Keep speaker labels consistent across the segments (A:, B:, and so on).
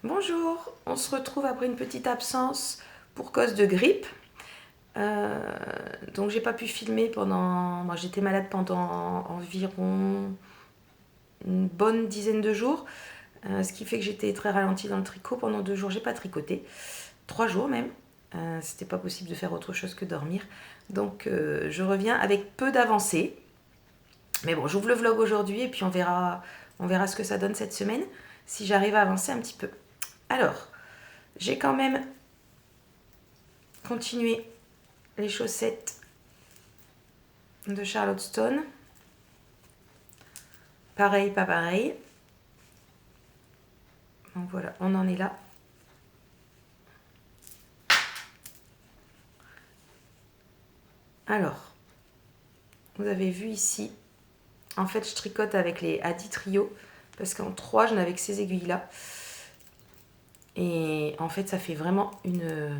A: Bonjour, on se retrouve après une petite absence pour cause de grippe. Donc j'ai pas pu filmer pendant... Moi j'étais malade pendant environ une bonne dizaine de jours. Ce qui fait que j'étais très ralentie dans le tricot. Pendant 2 jours j'ai pas tricoté. 3 jours même. C'était pas possible de faire autre chose que dormir. Donc je reviens avec peu d'avancée. Mais bon, j'ouvre le vlog aujourd'hui et puis on verra ce que ça donne cette semaine. Si j'arrive à avancer un petit peu. Alors, j'ai quand même continué les chaussettes de Charlotte Stone. Pareil, pas pareil. Donc voilà, on en est là. Alors, vous avez vu ici, en fait, je tricote avec les Adi Trio parce qu'en 3, je n'avais que ces aiguilles-là. Et en fait, ça fait vraiment une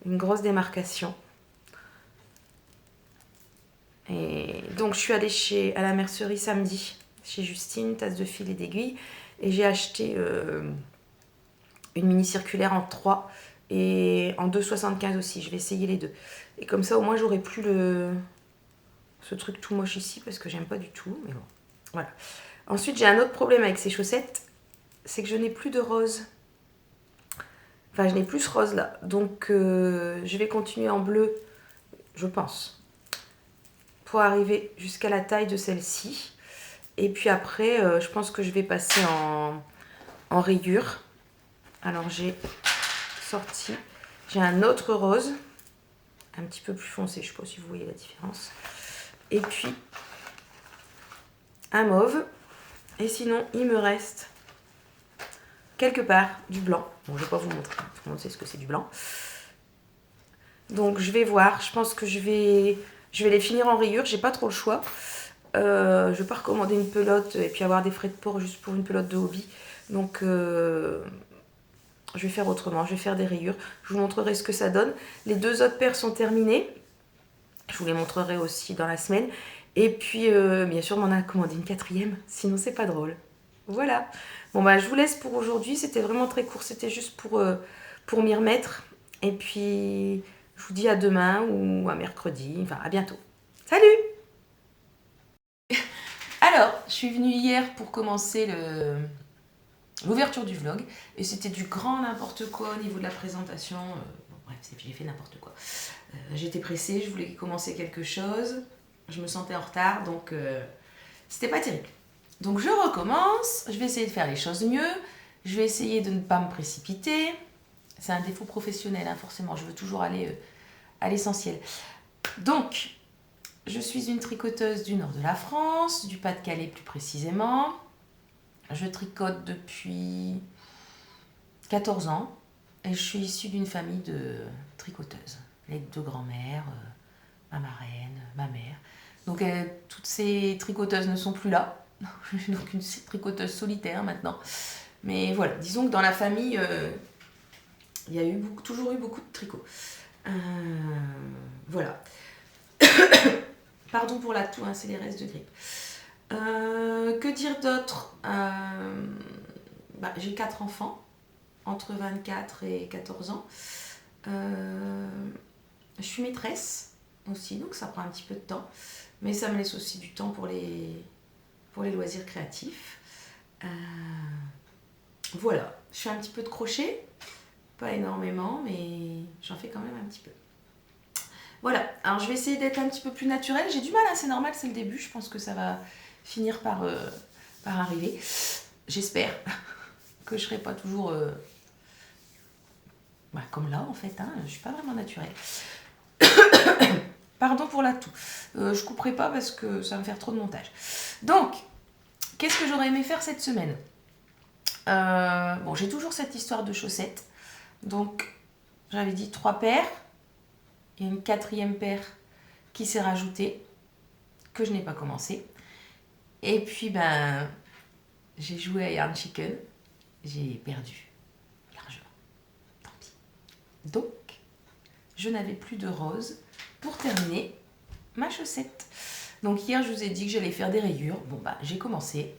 A: grosse démarcation. Et donc, je suis allée à la mercerie samedi, chez Justine, tasse de fil et d'aiguilles. Et j'ai acheté une mini circulaire en 3 et en 2,75 aussi. Je vais essayer les deux. Et comme ça, au moins, j'aurai plus ce truc tout moche ici parce que j'aime pas du tout. Mais bon, voilà. Ensuite, j'ai un autre problème avec ces chaussettes. C'est que je n'ai plus de rose. Enfin, je n'ai plus ce rose là. Donc, je vais continuer en bleu, je pense, pour arriver jusqu'à la taille de celle-ci. Et puis après, je pense que je vais passer en rayure. Alors, j'ai un autre rose, un petit peu plus foncé. Je ne sais pas si vous voyez la différence. Et puis, un mauve. Et sinon, il me reste quelque part du blanc. Bon, je ne vais pas vous montrer. Tout le monde sait ce que c'est du blanc. Donc, je vais voir. Je pense que je vais les finir en rayure. J'ai pas trop le choix. Je vais pas recommander une pelote et puis avoir des frais de port juste pour une pelote de hobby. Donc, je vais faire autrement. Je vais faire des rayures. Je vous montrerai ce que ça donne. Les 2 autres paires sont terminées. Je vous les montrerai aussi dans la semaine. Et puis, bien sûr, on m'en a commandé une 4e. Sinon, c'est pas drôle. Voilà. Bon, bah, je vous laisse pour aujourd'hui. C'était vraiment très court. C'était juste pour m'y remettre. Et puis, je vous dis à demain ou à mercredi. Enfin, à bientôt. Salut! Alors, je suis venue hier pour commencer l'ouverture du vlog. Et c'était du grand n'importe quoi au niveau de la présentation. Bon, bref, j'ai fait n'importe quoi. J'étais pressée, je voulais commencer quelque chose. Je me sentais en retard, donc c'était pas terrible. Donc je recommence, je vais essayer de faire les choses mieux. Je vais essayer de ne pas me précipiter. C'est un défaut professionnel, hein, forcément. Je veux toujours aller à l'essentiel. Donc, je suis une tricoteuse du nord de la France, du Pas-de-Calais plus précisément. Je tricote depuis 14 ans et je suis issue d'une famille de tricoteuses. Les 2 grands-mères, ma marraine, ma mère. Donc toutes ces tricoteuses ne sont plus là. Je suis donc une tricoteuse solitaire maintenant. Mais voilà, disons que dans la famille, il y a toujours eu beaucoup de tricot. Voilà. Pardon pour la toux, hein, c'est les restes de grippe. Que dire d'autre? J'ai 4 enfants, entre 24 et 14 ans. Je suis maîtresse aussi, donc ça prend un petit peu de temps. Mais ça me laisse aussi du temps pour les loisirs créatifs. Voilà, je fais un petit peu de crochet. Pas énormément, mais j'en fais quand même un petit peu. Voilà, alors je vais essayer d'être un petit peu plus naturelle. J'ai du mal, hein, c'est normal, c'est le début. Je pense que ça va finir par arriver. J'espère que je ne serai pas toujours comme là, en fait. Hein, je ne suis pas vraiment naturelle. Pardon pour la toux. Je ne couperai pas parce que ça va me faire trop de montage. Donc, qu'est-ce que j'aurais aimé faire cette semaine? Bon, j'ai toujours cette histoire de chaussettes. Donc, j'avais dit 3 paires. Il y a une 4e paire qui s'est rajoutée, que je n'ai pas commencé. Et puis, j'ai joué à Yarn Chicken. J'ai perdu largement. Tant pis. Donc, je n'avais plus de rose. Pour terminer, ma chaussette. Donc hier, je vous ai dit que j'allais faire des rayures. Bon, bah, j'ai commencé.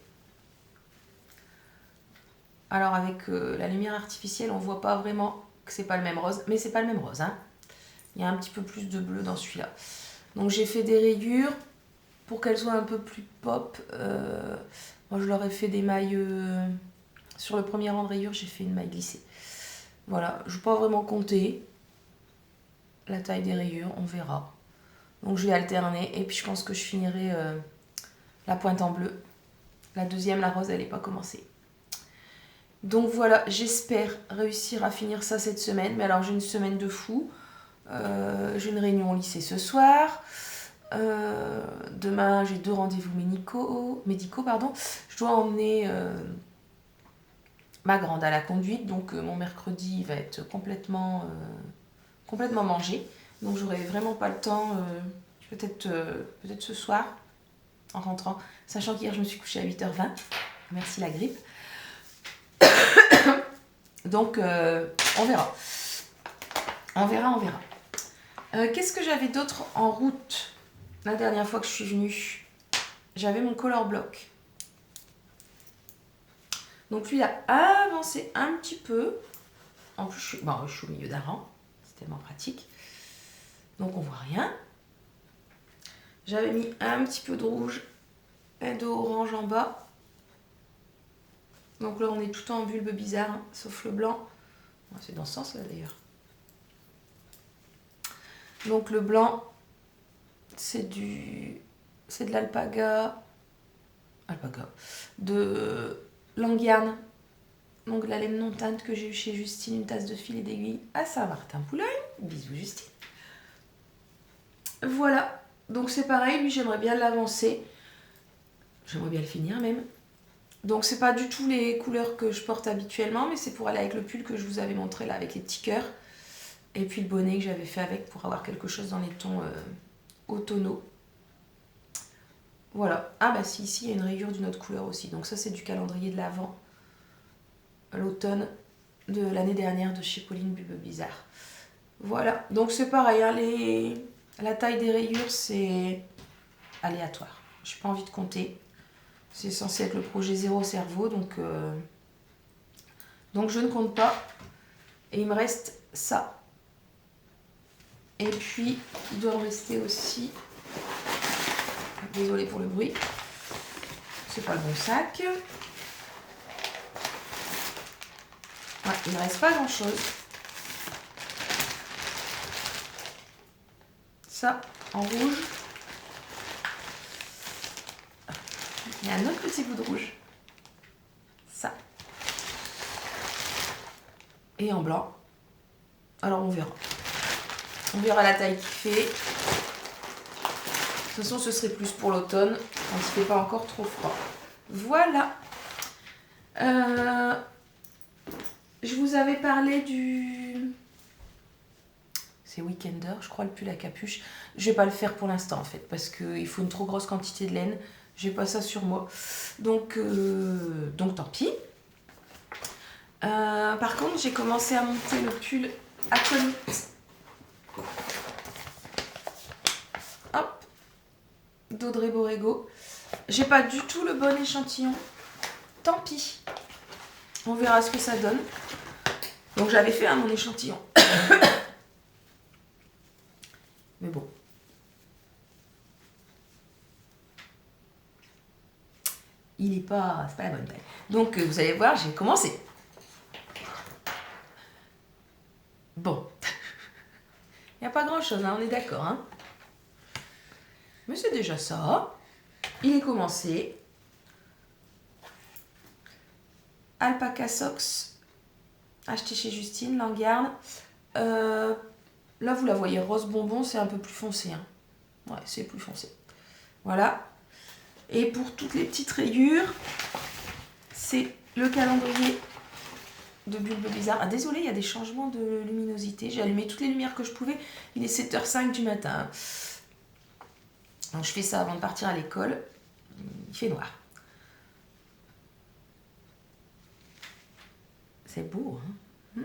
A: Alors avec la lumière artificielle, on voit pas vraiment que c'est pas le même rose. Mais c'est pas le même rose, hein. Il y a un petit peu plus de bleu dans celui-là. Donc j'ai fait des rayures pour qu'elles soient un peu plus pop. Moi, je leur ai fait des mailles... sur le premier rang de rayures, j'ai fait une maille glissée. Voilà, je ne vais pas vraiment compter la taille des rayures, on verra. Donc je vais alterner et puis je pense que je finirai la pointe en bleu. La deuxième, la rose, elle n'est pas commencée. Donc voilà, j'espère réussir à finir ça cette semaine. Mais alors j'ai une semaine de fou. J'ai une réunion au lycée ce soir. Demain, j'ai 2 rendez-vous médicaux. Je dois emmener ma grande à la conduite. Donc mon mercredi va être complètement mangé. Donc j'aurai vraiment pas le temps, peut-être ce soir, en rentrant. Sachant qu'hier, je me suis couchée à 8h20. Merci la grippe. Donc on verra. On verra. Qu'est-ce que j'avais d'autre en route la dernière fois que je suis venue? J'avais mon color block. Donc lui, il a avancé un petit peu. En plus, je suis au milieu d'un rang. C'est tellement pratique. Donc on voit rien. J'avais mis un petit peu de rouge et d'orange en bas. Donc là, on est tout en bulbe bizarre, hein, sauf le blanc. C'est dans ce sens-là d'ailleurs. Donc le blanc, c'est de l'alpaga. De Languiane. Donc la laine non teinte que j'ai eu chez Justine, une tasse de fil et d'aiguille à Saint-Martin-Poulaille. Bisous Justine. Voilà. Donc c'est pareil, lui j'aimerais bien l'avancer. J'aimerais bien le finir même. Donc c'est pas du tout les couleurs que je porte habituellement, mais c'est pour aller avec le pull que je vous avais montré là, avec les petits cœurs. Et puis le bonnet que j'avais fait avec pour avoir quelque chose dans les tons automnaux. Voilà. Ah bah si, ici il y a une rayure d'une autre couleur aussi. Donc ça c'est du calendrier de l'Avent. L'automne de l'année dernière de chez Pauline Bulbe Bizarre. Voilà. Donc c'est pareil, hein, la taille des rayures c'est aléatoire. Je n'ai pas envie de compter. C'est censé être le projet zéro cerveau, donc je ne compte pas. Et il me reste ça. Et puis, il doit me rester aussi... Désolée pour le bruit. C'est pas le bon sac. Ouais, il ne reste pas grand-chose. Ça, en rouge. Il y a un autre petit bout de rouge. Ça. Et en blanc. Alors on verra. On verra la taille qu'il fait. De toute façon, ce serait plus pour l'automne, quand il ne fait pas encore trop froid. Voilà. Je vous avais parlé du... C'est Weekender, je crois, le pull à capuche. Je ne vais pas le faire pour l'instant, en fait, parce qu'il faut une trop grosse quantité de laine. J'ai pas ça sur moi. Donc tant pis. Par contre, j'ai commencé à monter le pull acolyte. Hop. d'Audrey Borrego. J'ai pas du tout le bon échantillon. Tant pis. On verra ce que ça donne. Donc j'avais fait mon échantillon. Mais bon. Il n'est pas... C'est pas la bonne taille. Donc vous allez voir, j'ai commencé. Bon. Il n'y a pas grand chose, hein, on est d'accord. Hein. Mais c'est déjà ça. Il est commencé. Alpaca Socks. Acheté chez Justine, Langarde. Là, vous la voyez rose bonbon, c'est un peu plus foncé. Hein. Ouais, c'est plus foncé. Voilà. Et pour toutes les petites rayures, c'est le calendrier de Bulbe Bizarre. Ah, désolé, il y a des changements de luminosité. J'ai allumé toutes les lumières que je pouvais. Il est 7h05 du matin. Donc, je fais ça avant de partir à l'école. Il fait noir. C'est beau, hein.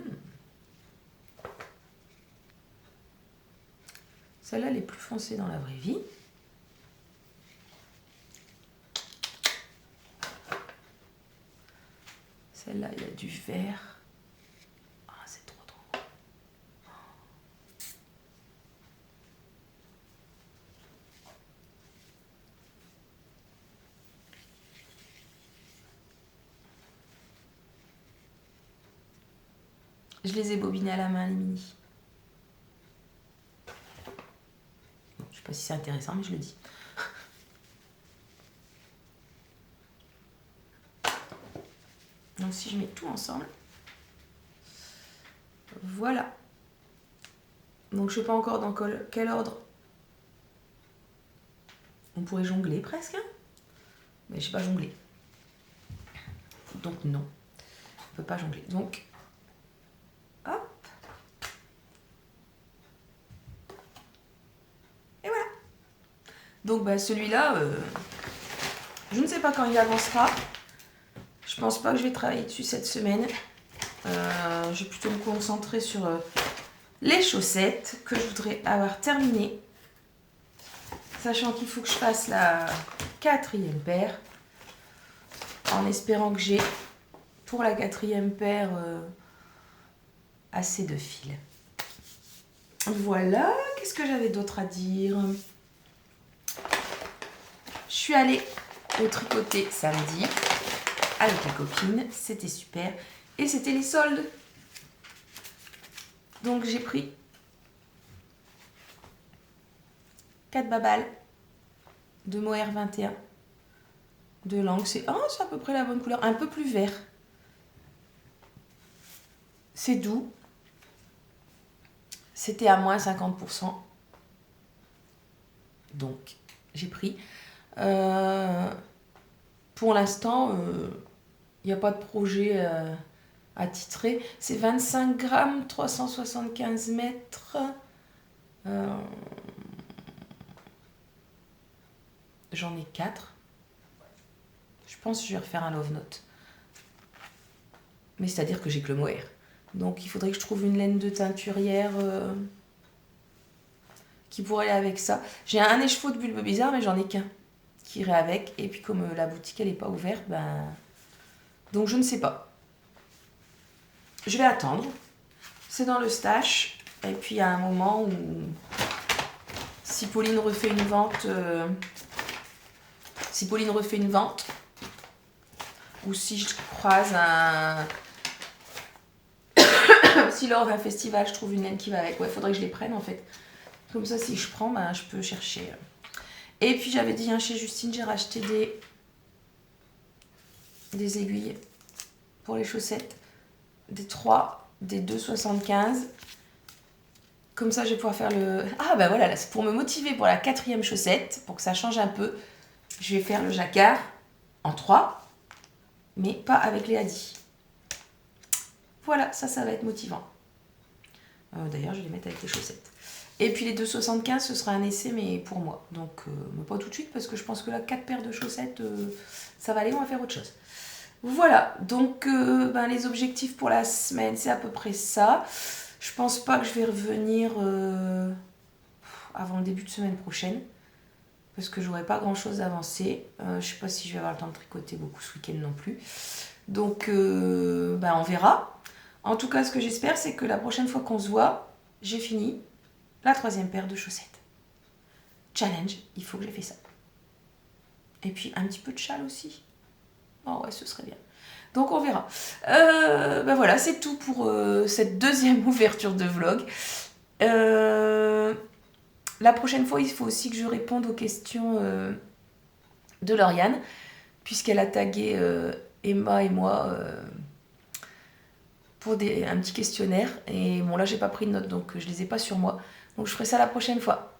A: Celle-là, elle est plus foncée dans la vraie vie. Celle-là, il y a du vert. Ah, c'est trop beau. Je les ai bobinés à la main, les mini. Bon, je sais pas si c'est intéressant, mais je le dis. Donc si je mets tout ensemble, voilà. Donc je sais pas encore dans quel ordre. On pourrait jongler presque, hein, mais je sais pas jongler. Donc non, on peut pas jongler. Donc hop. Et voilà. Donc bah, celui-là, je ne sais pas quand il avancera. Je pense pas que je vais travailler dessus cette semaine. Je vais plutôt me concentrer sur les chaussettes que je voudrais avoir terminées. Sachant qu'il faut que je fasse la 4e paire. En espérant que j'ai pour la 4e paire assez de fils. Voilà, qu'est-ce que j'avais d'autre à dire? Je suis allée au tricoter samedi avec la copine, c'était super. Et c'était les soldes. Donc j'ai pris 4 babales de Mohair 21 de langue. C'est à peu près la bonne couleur, un peu plus vert. C'est doux. C'était à moins 50%. Donc j'ai pris. Pour l'instant, il n'y a pas de projet attitré. C'est 25 grammes, 375 mètres. J'en ai 4. Je pense que je vais refaire un love note. Mais c'est-à-dire que j'ai que le mohair. Donc il faudrait que je trouve une laine de teinturière qui pourrait aller avec ça. J'ai un écheveau de bulbe bizarre, mais j'en ai qu'un qui irait avec. Et puis comme la boutique elle n'est pas ouverte, donc je ne sais pas. Je vais attendre. C'est dans le stash. Et puis il y a un moment où si Pauline refait une vente, ou si je croise un si lors d'un festival je trouve une laine qui va avec, ouais, faudrait que je les prenne en fait. Comme ça si je prends, je peux chercher. Et puis j'avais dit chez Justine, j'ai racheté des aiguilles pour les chaussettes, des 3, des 2,75. Comme ça je vais pouvoir faire le... Ah bah voilà, là, c'est pour me motiver pour la 4e chaussette, pour que ça change un peu. Je vais faire le jacquard en 3, mais pas avec les hadis. Voilà, ça va être motivant. D'ailleurs, je vais les mettre avec les chaussettes. Et puis les 2,75, ce sera un essai, mais pour moi. Donc, mais pas tout de suite, parce que je pense que là, 4 paires de chaussettes, ça va aller, on va faire autre chose. Voilà, donc les objectifs pour la semaine, c'est à peu près ça. Je pense pas que je vais revenir avant le début de semaine prochaine, parce que j'aurai pas grand-chose avancé. Je sais pas si je vais avoir le temps de tricoter beaucoup ce week-end non plus. Donc, on verra. En tout cas, ce que j'espère, c'est que la prochaine fois qu'on se voit, j'ai fini la 3e paire de chaussettes. Challenge, il faut que j'ai fait ça. Et puis, un petit peu de châle aussi. Oh ouais, ce serait bien. Donc, on verra. Voilà, c'est tout pour cette 2e ouverture de vlog. La prochaine fois, il faut aussi que je réponde aux questions de Lauriane, puisqu'elle a tagué Emma et moi pour un petit questionnaire. Et bon, là, j'ai pas pris de notes, donc je les ai pas sur moi. Donc, je ferai ça la prochaine fois.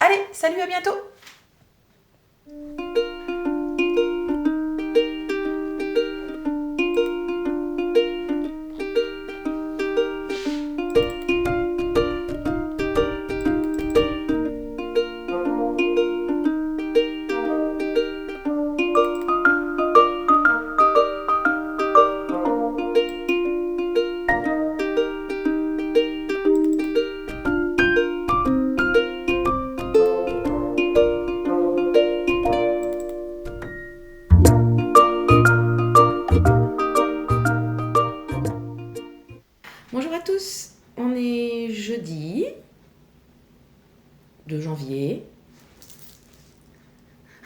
A: Allez, salut, à bientôt!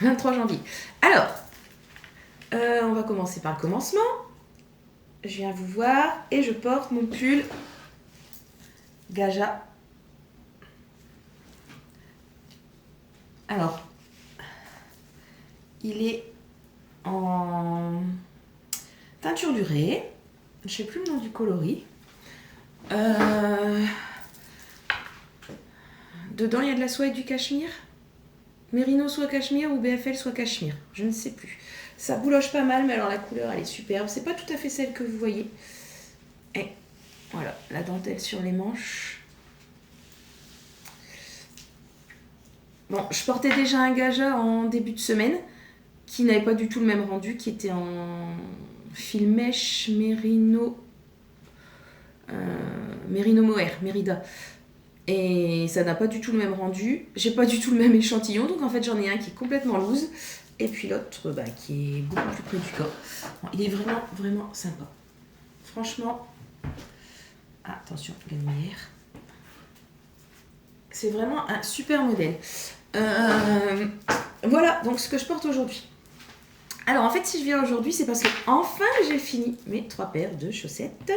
A: 23 janvier. Alors, on va commencer par le commencement. Je viens vous voir et je porte mon pull Gaja. Alors, il est en teinture durée. Je ne sais plus le nom du coloris. Dedans, il y a de la soie et du cachemire. Mérino soit cachemire ou BFL soit cachemire. Je ne sais plus. Ça bouloche pas mal, mais alors la couleur, elle est superbe. C'est pas tout à fait celle que vous voyez. Et voilà, la dentelle sur les manches. Bon, je portais déjà un Gaja en début de semaine qui n'avait pas du tout le même rendu, qui était en fil mèche Mérino Mohair, Mérida. Et ça n'a pas du tout le même rendu. J'ai pas du tout le même échantillon, donc en fait j'en ai un qui est complètement loose et puis l'autre qui est beaucoup plus près du corps. Bon, il est vraiment, vraiment sympa. Franchement, attention, la lumière. C'est vraiment un super modèle. Voilà, donc ce que je porte aujourd'hui. Alors en fait, si je viens aujourd'hui, c'est parce que enfin j'ai fini mes 3 paires de chaussettes.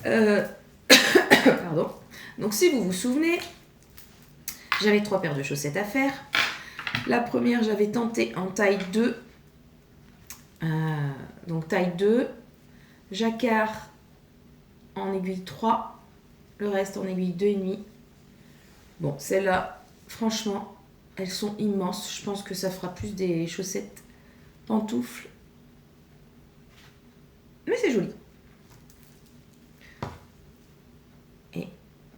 A: Pardon. Donc si vous vous souvenez, j'avais 3 paires de chaussettes à faire. La première, j'avais tenté en taille 2. Donc taille 2, jacquard en aiguille 3, le reste en aiguille 2,5. Bon, celles-là, franchement, elles sont immenses. Je pense que ça fera plus des chaussettes pantoufles. Mais c'est joli. Et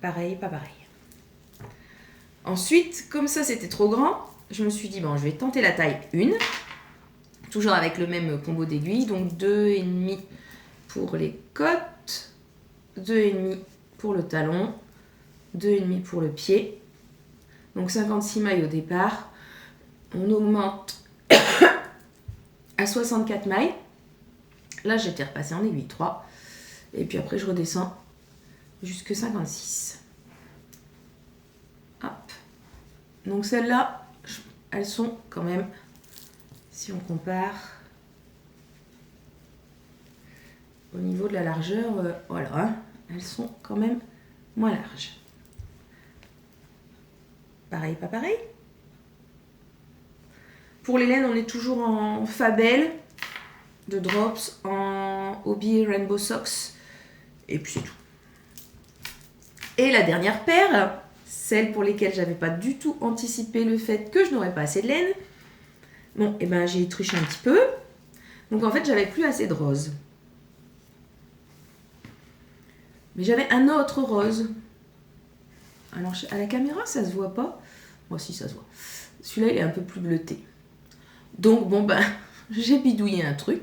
A: pareil, pas pareil. Ensuite, comme ça c'était trop grand, je me suis dit, bon, je vais tenter la taille 1. Toujours avec le même combo d'aiguilles. Donc 2,5 pour les côtes, 2,5 pour le talon, 2,5 pour le pied. Donc 56 mailles au départ. On augmente à 64 mailles. Là, j'étais repassée en aiguille 3. Et puis après, je redescends jusque 56. Hop. Donc celles-là, elles sont quand même, si on compare, au niveau de la largeur, voilà, hein, elles sont quand même moins larges. Pareil, pas pareil. Pour les laines, on est toujours en Fabel, de Drops, en Hobby Rainbow Socks. Et puis c'est tout. Et la dernière paire, celle pour lesquelles j'avais pas du tout anticipé le fait que je n'aurais pas assez de laine. Bon, et ben j'ai triché un petit peu. Donc en fait, j'avais plus assez de rose. Mais j'avais un autre rose. Alors à la caméra, ça se voit pas. Moi si, ça se voit. Celui-là, il est un peu plus bleuté. Donc bon ben, j'ai bidouillé un truc.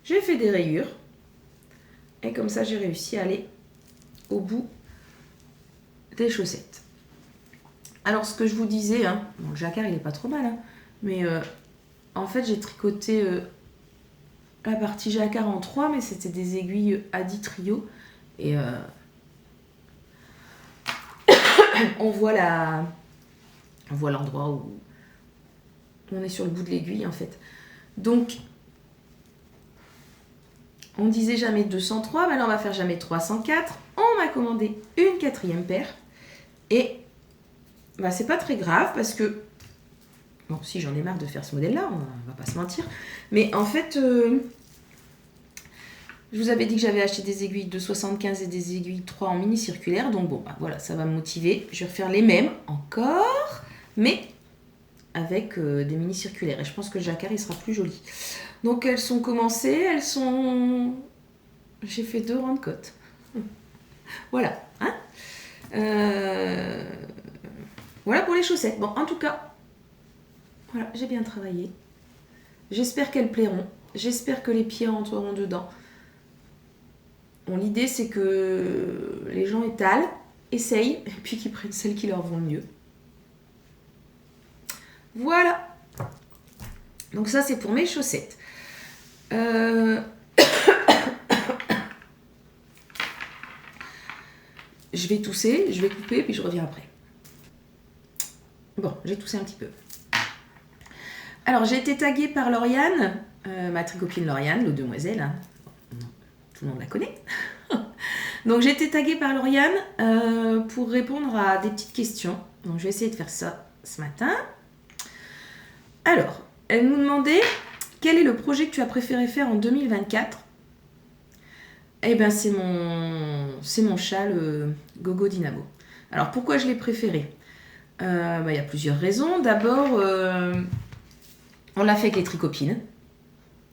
A: J'ai fait des rayures. Et comme ça, j'ai réussi à aller au bout des chaussettes. Alors ce que je vous disais, hein, bon, le jacquard il est pas trop mal, hein, mais en fait j'ai tricoté la partie jacquard en 3, mais c'était des aiguilles Adi Trio. Et on voit l'endroit où on est sur le bout de l'aiguille en fait. Donc on disait jamais 203, maintenant on va faire jamais 304. On m'a commandé une 4e paire. Et bah, c'est pas très grave parce que, bon, si j'en ai marre de faire ce modèle-là, on va pas se mentir. Mais en fait, je vous avais dit que j'avais acheté des aiguilles de 75 et des aiguilles 3 en mini circulaire. Donc bon, bah, voilà, ça va me motiver. Je vais refaire les mêmes encore, mais avec des mini circulaires. Et je pense que le jacquard, il sera plus joli. Donc elles sont commencées, elles sont... J'ai fait 2 rangs de côte. Voilà, hein. Voilà pour les chaussettes. Bon, en tout cas, voilà, j'ai bien travaillé. J'espère qu'elles plairont. J'espère que les pieds rentreront dedans. Bon, l'idée, c'est que les gens étalent, essayent, et puis qu'ils prennent celles qui leur vont le mieux. Voilà. Donc ça, c'est pour mes chaussettes. Je vais tousser, je vais couper, puis je reviens après. Bon, j'ai toussé un petit peu. Alors, j'ai été taguée par Lauriane, ma tricopine Lauriane, l'eau demoiselle. Hein. Tout le monde la connaît. Donc, j'ai été taguée par Lauriane pour répondre à des petites questions. Donc, je vais essayer de faire ça ce matin. Alors, elle nous demandait quel est le projet que tu as préféré faire en 2024. Eh bien, c'est mon chat, le Gogo Dynamo. Alors, pourquoi je l'ai préféré? Il y a plusieurs raisons. D'abord, on l'a fait avec les tricopines.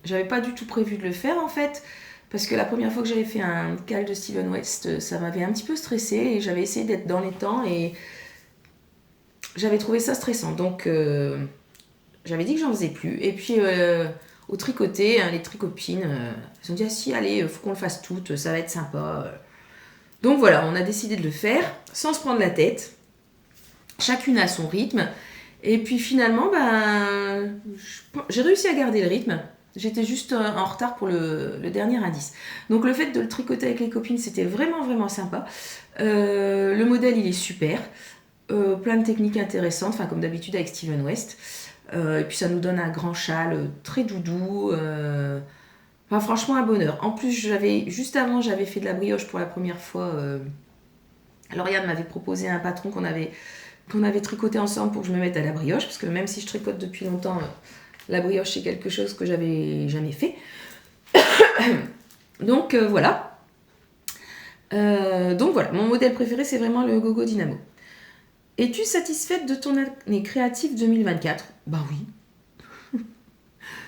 A: J'avais pas du tout prévu de le faire, en fait, parce que la première fois que j'avais fait un cal de Steven West, ça m'avait un petit peu stressée et j'avais essayé d'être dans les temps et j'avais trouvé ça stressant. Donc, j'avais dit que j'en faisais plus. Et puis, au tricoté, hein, les tricopines, elles ont dit « Ah si, allez, faut qu'on le fasse toutes, ça va être sympa. » Donc voilà, on a décidé de le faire sans se prendre la tête. Chacune a son rythme. Et puis finalement, j'ai réussi à garder le rythme. J'étais juste en retard pour le dernier indice. Donc le fait de le tricoter avec les copines, c'était vraiment, vraiment sympa. Le modèle, il est super. Plein de techniques intéressantes, enfin comme d'habitude avec Steven West. Et puis ça nous donne un grand châle très doudou. Enfin, franchement, un bonheur. En plus, juste avant, j'avais fait de la brioche pour la première fois. Lauriane m'avait proposé un patron qu'on avait tricoté ensemble pour que je me mette à la brioche, parce que même si je tricote depuis longtemps, la brioche c'est quelque chose que j'avais jamais fait. Donc voilà. Mon modèle préféré c'est vraiment le Gogo Dynamo. Es-tu satisfaite de ton année créative 2024? Bah oui.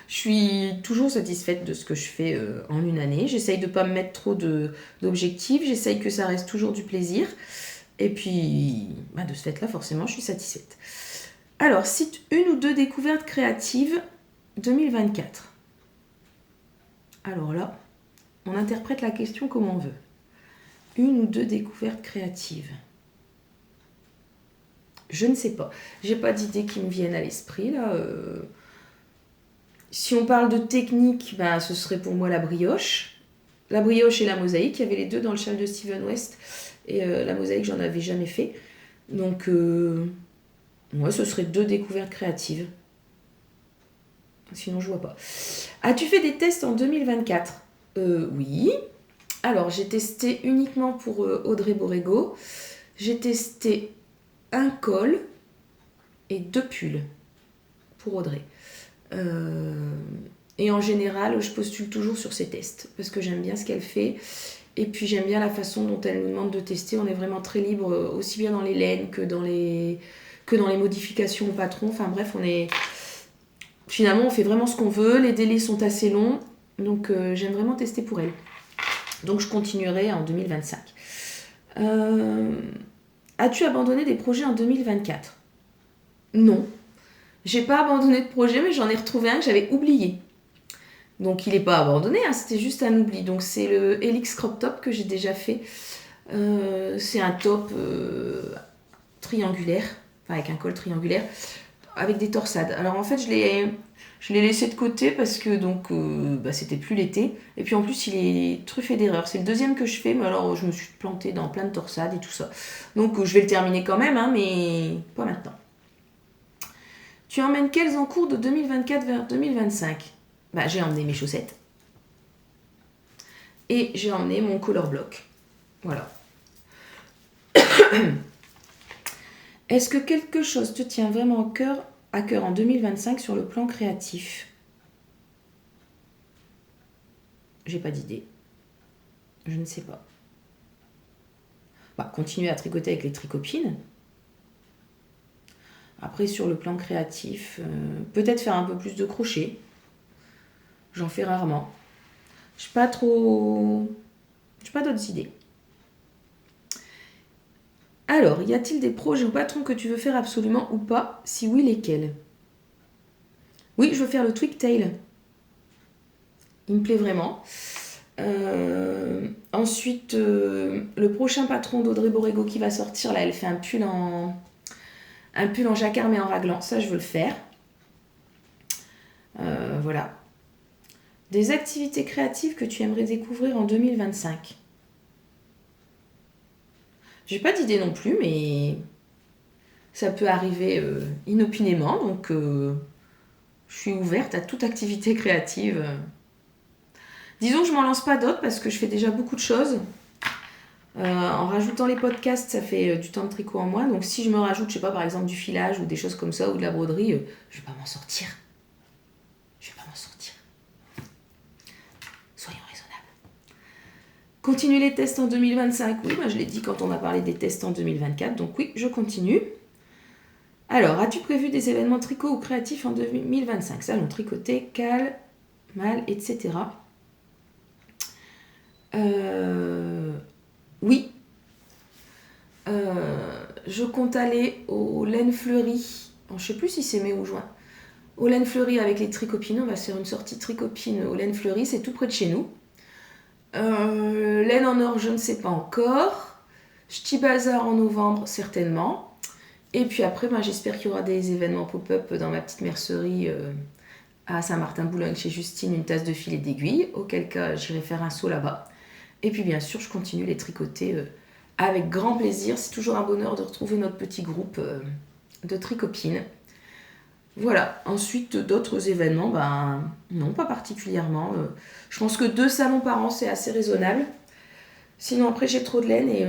A: Je suis toujours satisfaite de ce que je fais en une année. J'essaye de ne pas me mettre trop d'objectifs. J'essaye que ça reste toujours du plaisir. Et puis, de ce fait-là, forcément, je suis satisfaite. Alors, cite une ou deux découvertes créatives 2024. Alors là, on interprète la question comme on veut. Une ou deux découvertes créatives. Je ne sais pas. J'ai pas d'idées qui me viennent à l'esprit, là. Si on parle de technique, ce serait pour moi la brioche. La brioche et la mosaïque. Il y avait les deux dans le châle de Steven West. Et la mosaïque, j'en avais jamais fait. Donc, ce serait deux découvertes créatives. Sinon, je vois pas. As-tu fait des tests en 2024? Oui. Alors, j'ai testé uniquement pour Audrey Borrego. J'ai testé un col et 2 pulls pour Audrey. Et en général, je postule toujours sur ces tests parce que j'aime bien ce qu'elle fait. Et puis j'aime bien la façon dont elle nous demande de tester. On est vraiment très libre, aussi bien dans les laines que dans les modifications au patron. Enfin bref, finalement, on fait vraiment ce qu'on veut. Les délais sont assez longs. Donc j'aime vraiment tester pour elle. Donc je continuerai en 2025. As-tu abandonné des projets en 2024? Non. J'ai pas abandonné de projet, mais j'en ai retrouvé un que j'avais oublié. Donc il n'est pas abandonné, hein, c'était juste un oubli. Donc c'est le Helix Crop Top que j'ai déjà fait. C'est un top triangulaire, enfin avec un col triangulaire, avec des torsades. Alors en fait je l'ai laissé de côté parce que c'était plus l'été. Et puis en plus il est truffé d'erreurs. C'est le deuxième que je fais, mais alors je me suis plantée dans plein de torsades et tout ça. Donc je vais le terminer quand même, hein, mais pas maintenant. Tu emmènes quels en cours de 2024 vers 2025? J'ai emmené mes chaussettes. Et j'ai emmené mon color block. Voilà. Est-ce que quelque chose te tient vraiment à cœur en 2025 sur le plan créatif? J'ai pas d'idée. Je ne sais pas. Continuer à tricoter avec les tricopines. Après, sur le plan créatif, peut-être faire un peu plus de crochet. J'en fais rarement. Je n'ai pas d'autres idées. Alors, y a-t-il des projets ou patrons que tu veux faire absolument ou pas? Si oui, lesquels? Oui, je veux faire le Twig Tail. Il me plaît vraiment. Ensuite, le prochain patron d'Audrey Borrego qui va sortir, là, elle fait un pull en jacquard mais en raglan. Ça, je veux le faire. Voilà. Des activités créatives que tu aimerais découvrir en 2025? J'ai pas d'idée non plus, mais ça peut arriver inopinément, donc je suis ouverte à toute activité créative. Disons que je m'en lance pas d'autres parce que je fais déjà beaucoup de choses. En rajoutant les podcasts, ça fait du temps de tricot en moins. Donc si je me rajoute, je sais pas, par exemple du filage ou des choses comme ça ou de la broderie, je vais pas m'en sortir. Je vais pas m'en sortir. Soyons raisonnables. Continue les tests en 2025. Oui, moi je l'ai dit quand on a parlé des tests en 2024. Donc oui, je continue. Alors, as-tu prévu des événements tricot ou créatifs en 2025 ? Salon tricoté, cal, mal, etc. Oui. Je compte aller au Laine Fleurie. Je ne sais plus si c'est mai ou juin. Au Laine Fleurie avec les tricopines. On va se faire une sortie tricopine au Laine Fleurie. C'est tout près de chez nous. Laine en or, je ne sais pas encore. Ch'ti Bazar en novembre, certainement. Et puis après, j'espère qu'il y aura des événements pop-up dans ma petite mercerie à Saint-Martin-Boulogne chez Justine, une tasse de fil et d'aiguille. Auquel cas, j'irai faire un saut là-bas. Et puis bien sûr, je continue les tricoter avec grand plaisir. C'est toujours un bonheur de retrouver notre petit groupe de tricopines. Voilà. Ensuite, d'autres événements, non, pas particulièrement. Je pense que 2 salons par an, c'est assez raisonnable. Sinon, après, j'ai trop de laine et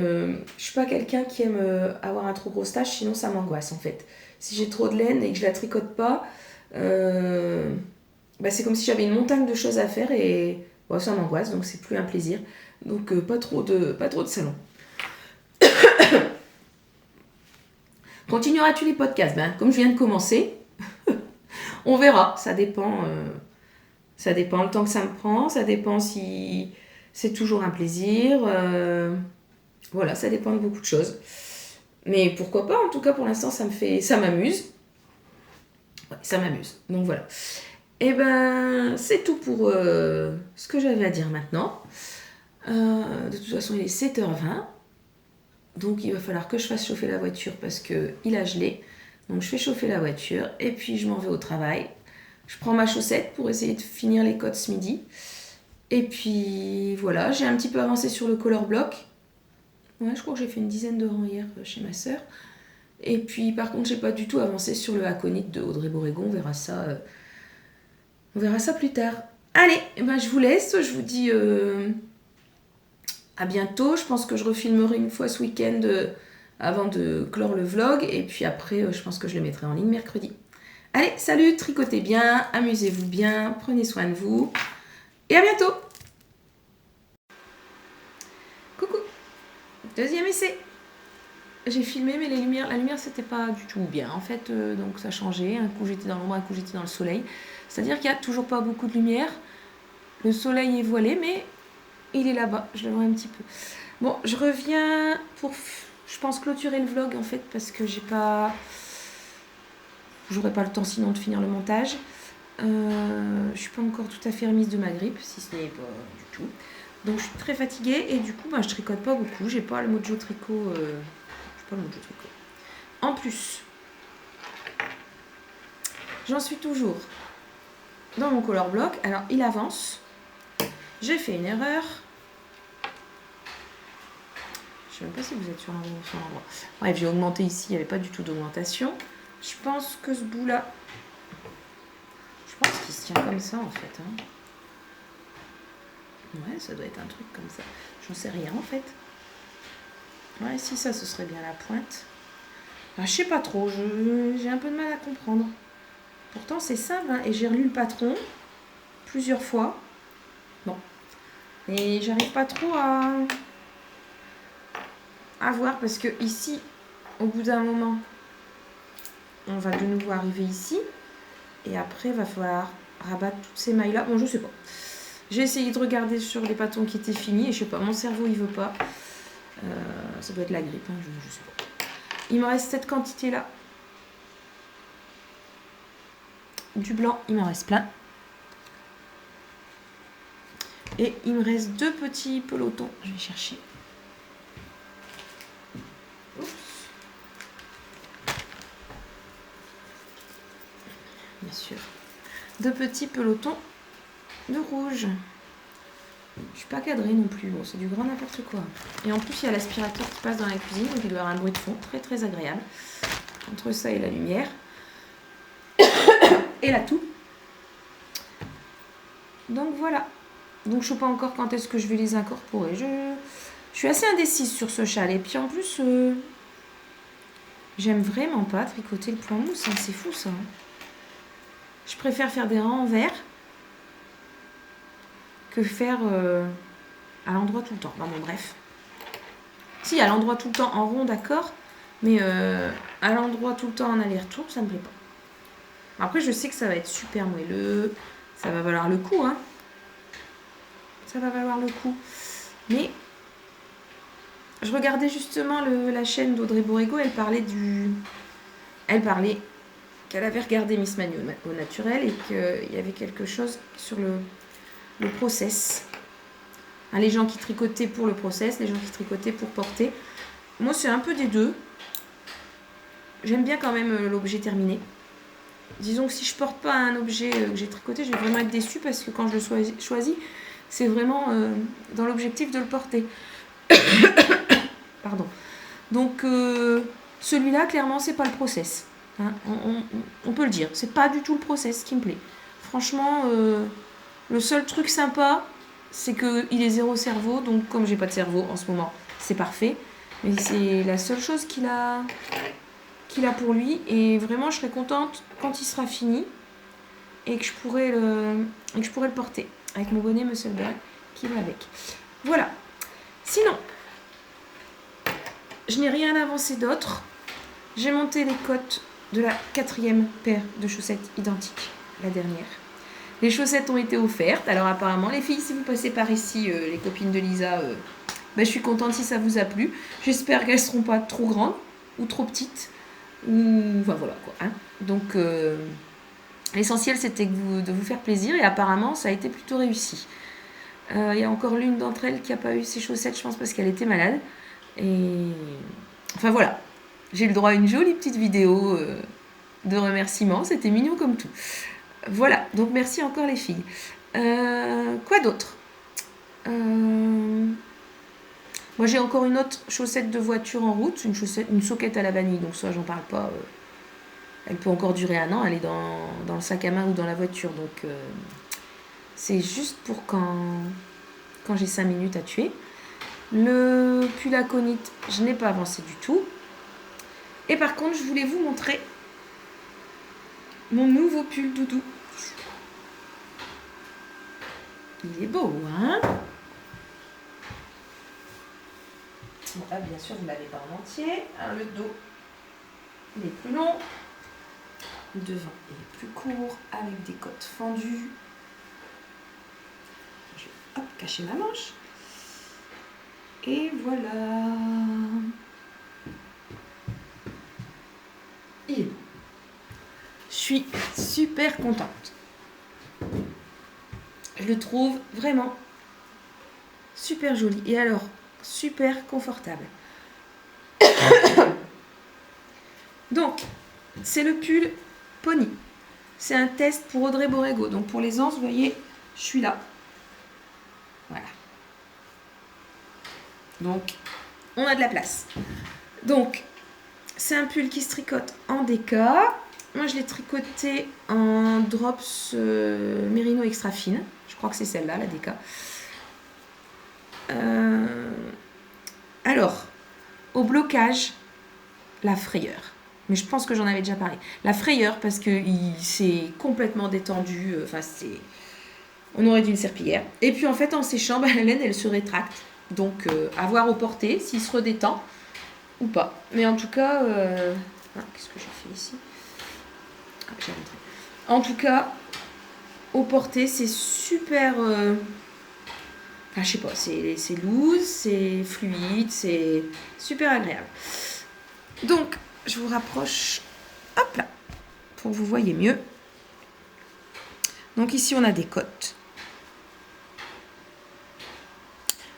A: je suis pas quelqu'un qui aime avoir un trop gros stage, sinon ça m'angoisse en fait. Si j'ai trop de laine et que je la tricote pas, c'est comme si j'avais une montagne de choses à faire et ça m'angoisse, donc c'est plus un plaisir. Donc pas trop de salons. Continueras-tu les podcasts ? Comme je viens de commencer, on verra. Ça dépend le temps que ça me prend, ça dépend si c'est toujours un plaisir. Voilà, ça dépend de beaucoup de choses. Mais pourquoi pas, en tout cas pour l'instant ça m'amuse. Ouais, ça m'amuse. Donc voilà. Et c'est tout pour ce que j'avais à dire maintenant. De toute façon il est 7h20. Donc il va falloir que je fasse chauffer la voiture parce qu'il a gelé. Donc je fais chauffer la voiture et puis je m'en vais au travail. Je prends ma chaussette pour essayer de finir les codes ce midi. Et puis voilà, j'ai un petit peu avancé sur le color block. Ouais, je crois que j'ai fait une dizaine de rangs hier chez ma sœur. Et puis par contre, j'ai pas du tout avancé sur le aconite de Audrey Borrégon. On verra ça plus tard. Allez, je vous laisse. Je vous dis à bientôt. Je pense que je refilmerai une fois ce week-end avant de clore le vlog. Et puis après, je pense que je le mettrai en ligne mercredi. Allez, salut, tricotez bien, amusez-vous bien, prenez soin de vous. Et à bientôt. Coucou. Deuxième essai. J'ai filmé mais la lumière c'était pas du tout bien en fait, donc ça changeait. Un coup j'étais dans l'ombre, un coup j'étais dans le soleil. C'est-à-dire qu'il n'y a toujours pas beaucoup de lumière. Le soleil est voilé mais il est là-bas, je le vois un petit peu. Bon, je reviens pour, je pense, clôturer le vlog en fait parce que j'aurais pas le temps sinon de finir le montage. Je suis pas encore tout à fait remise de ma grippe, si ce n'est pas du tout. Donc je suis très fatiguée et du coup je tricote pas beaucoup. J'ai pas le mojo tricot. En plus, j'en suis toujours dans mon color block. Alors il avance. J'ai fait une erreur. Je sais même pas si vous êtes sur l'endroit. Bref, j'ai augmenté ici, il n'y avait pas du tout d'augmentation. Je pense que ce bout là, qu'il se tient comme ça en fait. Ouais, ça doit être un truc comme ça. J'en sais rien en fait. Ouais, si ça, ce serait bien la pointe. Je sais pas trop, j'ai un peu de mal à comprendre. Pourtant, c'est simple, et j'ai relu le patron plusieurs fois. Bon. Et j'arrive pas trop à voir parce que ici, au bout d'un moment, on va de nouveau arriver ici. Et après, il va falloir rabattre toutes ces mailles-là. Bon, je sais pas. J'ai essayé de regarder sur les patons qui étaient finis et je sais pas, mon cerveau il veut pas. Ça doit être la grippe, je sais pas. Il me reste cette quantité-là. Du blanc, il m'en reste plein. Et il me reste 2 petits pelotons. Je vais chercher. Oups. Bien sûr. 2 petits pelotons de rouge. Je suis pas cadrée non plus, bon c'est du grand n'importe quoi. Et en plus il y a l'aspirateur qui passe dans la cuisine, donc il doit y avoir un bruit de fond très très agréable. Entre ça et la lumière. Et la toux. Donc voilà. Donc je sais pas encore quand est-ce que je vais les incorporer. Je suis assez indécise sur ce châle. Et puis en plus, j'aime vraiment pas tricoter le point mousse. Hein. C'est fou ça. Hein. Je préfère faire des rangs en verre que faire à l'endroit tout le temps. Non bon bref. Si, à l'endroit tout le temps en rond, d'accord. Mais à l'endroit tout le temps en aller-retour, ça me plaît pas. Après, je sais que ça va être super moelleux. Ça va valoir le coup, hein. Ça va valoir le coup. Mais je regardais justement la chaîne d'Audrey Borrego. Elle parlait qu'elle avait regardé Miss Manu au naturel et qu'il y avait quelque chose sur le process. Hein, les gens qui tricotaient pour le process, les gens qui tricotaient pour porter. Moi, c'est un peu des deux. J'aime bien quand même l'objet terminé. Disons que si je porte pas un objet que j'ai tricoté, je vais vraiment être déçue parce que quand je le choisis, c'est vraiment dans l'objectif de le porter. Pardon. Donc, celui-là, clairement, c'est pas le process. Hein, on peut le dire. C'est pas du tout le process qui me plaît. Franchement, le seul truc sympa, c'est qu'il est zéro cerveau. Donc, comme j'ai pas de cerveau en ce moment, c'est parfait. Mais c'est la seule chose qu'il a pour lui. Et vraiment, je serais contente quand il sera fini et que je pourrais le porter avec mon bonnet Musselburgh qui va avec. Voilà. Sinon, je n'ai rien avancé d'autre. J'ai monté les côtes de la 4e paire de chaussettes identiques, la dernière. Les chaussettes ont été offertes. Alors apparemment, les filles, si vous passez par ici, les copines de Lisa, je suis contente si ça vous a plu. J'espère qu'elles ne seront pas trop grandes ou trop petites. Enfin voilà quoi. Hein. Donc l'essentiel c'était de vous faire plaisir et apparemment ça a été plutôt réussi. Il y a encore l'une d'entre elles qui n'a pas eu ses chaussettes, je pense parce qu'elle était malade. Et enfin voilà, j'ai eu le droit à une jolie petite vidéo de remerciements, c'était mignon comme tout. Voilà, donc merci encore les filles. Quoi d'autre Moi j'ai encore une autre chaussette de voiture en route, une soquette à la vanille, donc ça j'en parle pas. Elle peut encore durer 1 an, elle est dans le sac à main ou dans la voiture, donc c'est juste pour quand j'ai 5 minutes à tuer. Le pull aconite, je n'ai pas avancé du tout. Et par contre, je voulais vous montrer mon nouveau pull doudou. Il est beau, hein? Bon, là, bien sûr, vous ne l'avez pas en entier. Alors, le dos, il est plus long. Le devant, il est plus court, avec des côtes fendues. Je vais cacher ma manche. Et voilà. Il est beau. Je suis super contente. Je le trouve vraiment super joli. Et alors, super confortable. Donc, c'est le pull Pony. C'est un test pour Audrey Borrego. Donc, pour les anses, vous voyez, je suis là. Voilà. Donc, on a de la place. Donc, c'est un pull qui se tricote en déca. Moi, je l'ai tricoté en drops Merino extra fine. Je crois que c'est celle-là, la déca. Alors, au blocage, la frayeur. Mais je pense que j'en avais déjà parlé. La frayeur, parce qu'il s'est complètement détendu. Enfin, on aurait dit une serpillière. Et puis, en fait, en séchant, la laine, elle se rétracte. Donc, à voir au porté, s'il se redétend ou pas. Mais en tout cas... qu'est-ce que j'ai fait ici? J'ai rentré. En tout cas, au porté, c'est super... Enfin, je sais pas, c'est loose, c'est fluide, c'est super agréable. Donc, je vous rapproche, hop là, pour que vous voyez mieux. Donc ici, on a des côtes.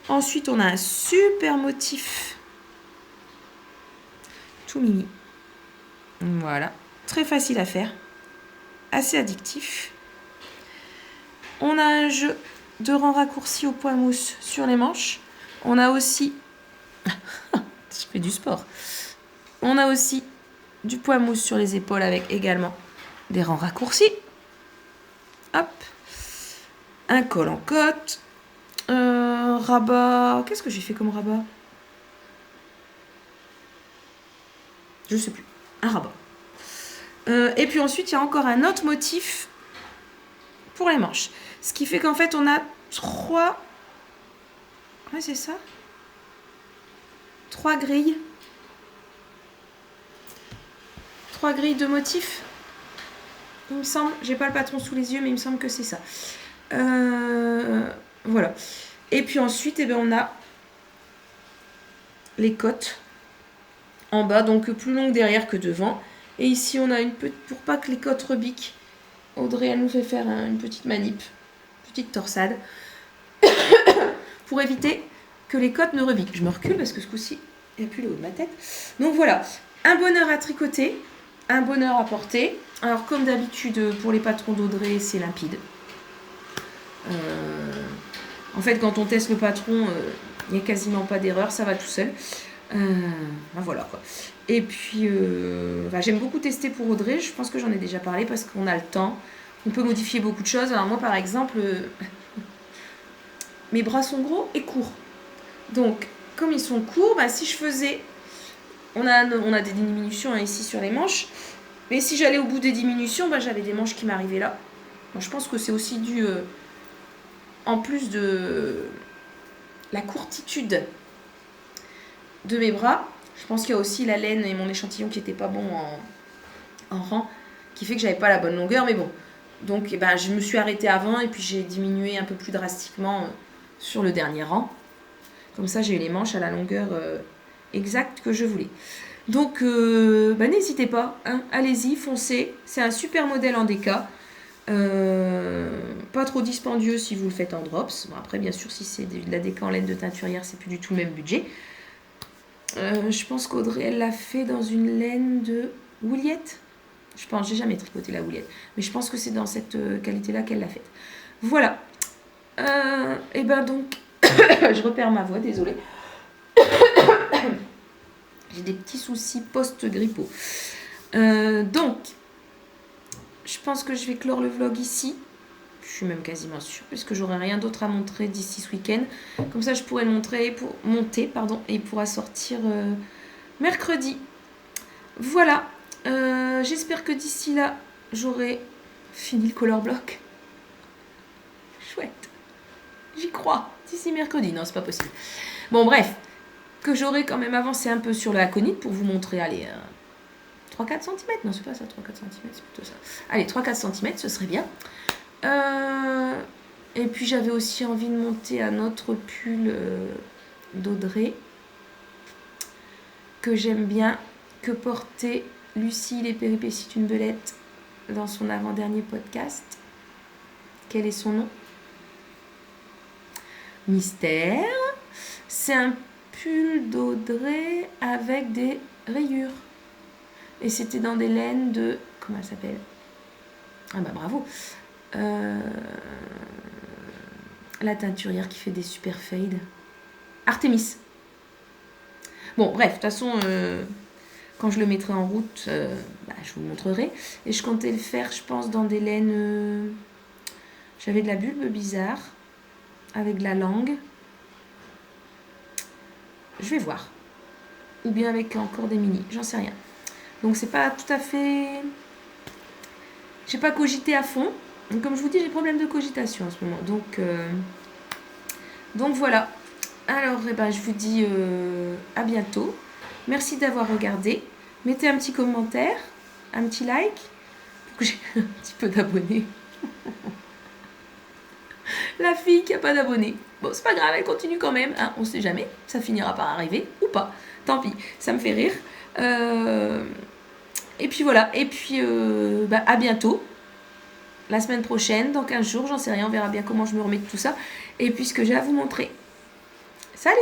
A: Ensuite, on a un super motif tout mini. Voilà, très facile à faire, assez addictif. On a un jeu de rangs raccourcis au poids mousse sur les manches. On a aussi... je fais du sport. On a aussi du poids mousse sur les épaules avec également des rangs raccourcis. Hop. un col en côte, rabat, qu'est-ce que j'ai fait comme rabat? Je sais plus, un rabat. Et puis ensuite, il y a encore un autre motif pour les manches. Ce qui fait qu'en fait, on a 3... Ouais, c'est ça. 3 grilles. 3 grilles de motifs. Il me semble, j'ai pas le patron sous les yeux, mais il me semble que c'est ça. Voilà. Et puis ensuite, eh bien, on a les côtes en bas, donc plus longues derrière que devant. Et ici, on a une petite, pour pas que les côtes rebiquent, Audrey, elle nous fait faire une petite manip, petite torsade, pour éviter que les côtes ne rebiquent. Je me recule parce que ce coup-ci, il n'y a plus le haut de ma tête. Donc voilà, un bonheur à tricoter, un bonheur à porter. Alors comme d'habitude, pour les patrons d'Audrey, c'est limpide. En fait, quand on teste le patron, il n'y a quasiment pas d'erreur, ça va tout seul. Voilà quoi. Et puis, j'aime beaucoup tester pour Audrey. Je pense que j'en ai déjà parlé parce qu'on a le temps. On peut modifier beaucoup de choses. Alors moi, par exemple, mes bras sont gros et courts. Donc, comme ils sont courts, si je faisais... On a des diminutions ici sur les manches. Mais si j'allais au bout des diminutions, j'avais des manches qui m'arrivaient là. Bon, je pense que c'est aussi dû... en plus de la courtitude de mes bras, je pense qu'il y a aussi la laine et mon échantillon qui n'était pas bon en rang, qui fait que j'avais pas la bonne longueur, mais bon. Donc je me suis arrêtée avant et puis j'ai diminué un peu plus drastiquement sur le dernier rang. Comme ça, j'ai eu les manches à la longueur exacte que je voulais. Donc, n'hésitez pas, hein, allez-y, foncez. C'est un super modèle en DK. Pas trop dispendieux si vous le faites en drops. Bon, après, bien sûr, si c'est de la DK en laine de teinturière, c'est plus du tout le même budget. Je pense qu'Audrey, elle l'a fait dans une laine de Wouliette. Je pense, j'ai jamais tricoté la Wouliette. Mais je pense que c'est dans cette qualité-là qu'elle l'a faite. Voilà. Et donc, je repère ma voix, désolée. J'ai des petits soucis post-grippaux. Donc, je pense que je vais clore le vlog ici. Je suis même quasiment sûre, puisque j'aurai rien d'autre à montrer d'ici ce week-end. Comme ça, je pourrai le montrer pour monter, et il pourra sortir mercredi. Voilà. J'espère que d'ici là, j'aurai fini le color block. Chouette. J'y crois. D'ici mercredi. Non, c'est pas possible. Bon, bref. Que j'aurai quand même avancé un peu sur la conite pour vous montrer, allez, 3-4 cm. Non, c'est pas ça, 3-4 cm, c'est plutôt ça. Allez, 3-4 cm, ce serait bien. Et puis j'avais aussi envie de monter un autre pull d'Audrey que j'aime bien, que portait Lucie les péripéties d'une belette dans son avant-dernier podcast. Quel est son nom? Mystère. C'est un pull d'Audrey avec des rayures. Et c'était dans des laines de... Comment elle s'appelle? Ah bravo. La teinturière qui fait des super fades. Artemis. Bon, bref, de toute façon, quand je le mettrai en route, je vous montrerai. Et je comptais le faire, je pense, dans des laines... J'avais de la bulbe bizarre, avec de la langue. Je vais voir. Ou bien avec encore des mini, j'en sais rien. Donc c'est pas tout à fait... J'ai pas cogité à fond. Donc, comme je vous dis, j'ai problème de cogitation en ce moment. Donc voilà. Alors, je vous dis à bientôt. Merci d'avoir regardé. Mettez un petit commentaire, un petit like, pour que j'ai un petit peu d'abonnés. La fille qui n'a pas d'abonnés. Bon, c'est pas grave, elle continue quand même. Hein, on sait jamais. Ça finira par arriver ou pas. Tant pis, ça me fait rire. Et puis voilà. Et puis, à bientôt. La semaine prochaine, dans 15 jours, j'en sais rien, on verra bien comment je me remets de tout ça. Et puis ce que j'ai à vous montrer. Salut!